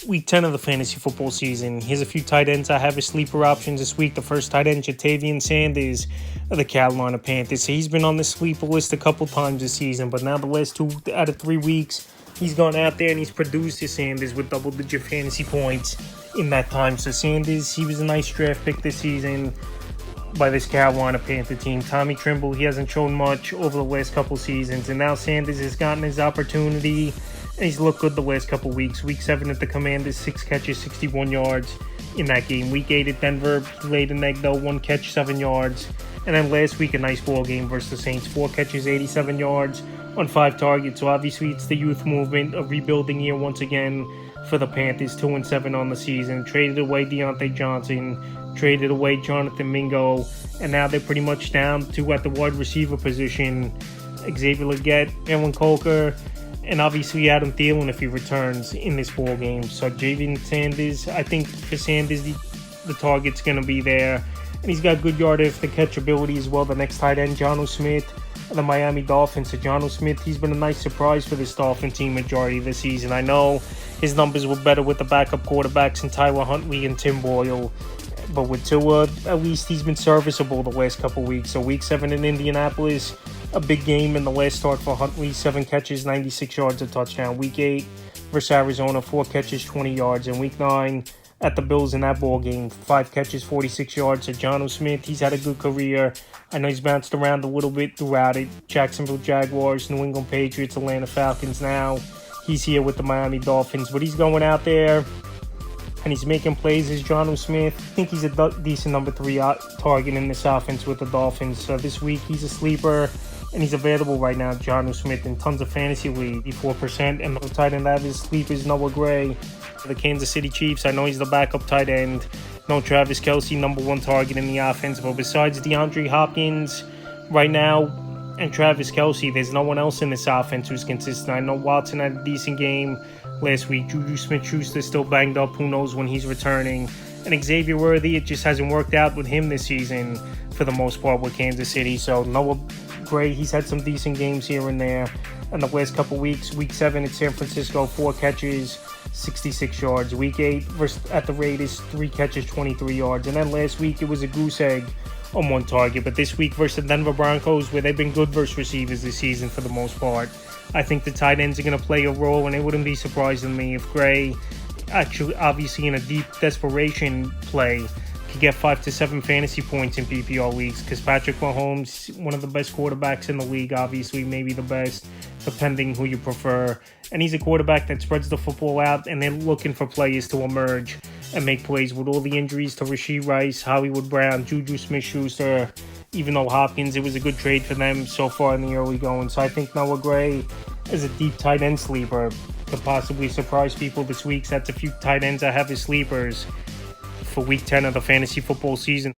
Week 10 of the fantasy football season. Here's a few tight ends I have as sleeper options this week. The first tight end, Ja'Tavion Sanders of the Carolina Panthers. So he's been on the sleeper list a couple times this season, but now the last 2 out of 3 weeks, he's gone out there and he's produced his Sanders with double-digit fantasy points in that time. So Sanders, he was a nice draft pick this season by this Carolina Panther team. Tommy Trimble, he hasn't shown much over the last couple seasons, and now Sanders has gotten his opportunity, and he's looked good the last couple weeks. Week 7 at the Commanders, 6 catches, 61 yards in that game. Week 8 at Denver, he laid an egg though, 1 catch, 7 yards. And then last week, a nice ball game versus the Saints, 4 catches, 87 yards on 5 targets. So obviously it's the youth movement, a rebuilding year once again for the Panthers, 2-7 on the season. Traded away Deontay Johnson, traded away Jonathan Mingo, and now they're pretty much down to at the wide receiver position, Xavier Legette, Alan Coker, and obviously Adam Thielen if he returns in this ball game. So Ja'Tavion Sanders, I think for Sanders, the target's going to be there. And he's got good yard after catch ability as well. The next tight end, Jonnu Smith of the Miami Dolphins. So Jonnu Smith, he's been a nice surprise for this Dolphin team majority of the season. I know his numbers were better with the backup quarterbacks in Tyler Huntley and Tim Boyle, but with Tua, at least he's been serviceable the last couple weeks. So week 7 in Indianapolis, a big game in the last start for Huntley, 7 catches, 96 yards, a touchdown. Week 8 versus Arizona, 4 catches, 20 yards. And week 9 at the Bills in that ball game, 5 catches, 46 yards. So Jonnu Smith, he's had a good career. I know he's bounced around a little bit throughout it. Jacksonville Jaguars, New England Patriots, Atlanta Falcons now. He's here with the Miami Dolphins, but he's going out there and he's making plays as Jonnu Smith. I think he's a decent number 3 target in this offense with the Dolphins. So this week he's a sleeper, and he's available right now, Jonnu Smith, in tons of fantasy league, 4%. And the tight end that is sleeper is Noah Gray for the Kansas City Chiefs. I know he's the backup tight end. No Travis Kelce, number 1 target in the offense. But besides DeAndre Hopkins right now and Travis Kelce, there's no one else in this offense who's consistent. I know Watson had a decent game last week. Juju Smith-Schuster still banged up. Who knows when he's returning. And Xavier Worthy, it just hasn't worked out with him this season for the most part with Kansas City. So Noah Gray, he's had some decent games here and there in the last couple weeks. Week 7 at San Francisco, 4 catches, 66 yards. Week 8 versus at the Raiders, 3 catches, 23 yards. And then last week it was a goose egg on 1 target. But this week versus the Denver Broncos, where they've been good versus receivers this season for the most part, I think the tight ends are going to play a role, and it wouldn't be surprising me if Gray, actually obviously in a deep desperation play, could get 5 to 7 fantasy points in PPR leagues, because Patrick Mahomes, one of the best quarterbacks in the league, obviously maybe the best, depending who you prefer. And he's a quarterback that spreads the football out, and they're looking for players to emerge and make plays. With all the injuries to Rashee Rice, Hollywood Brown, Juju Smith-Schuster, even though Hopkins, it was a good trade for them so far in the early going. So I think Noah Gray is a deep tight end sleeper to possibly surprise people this week. So that's a few tight ends I have as sleepers for week 10 of the fantasy football season.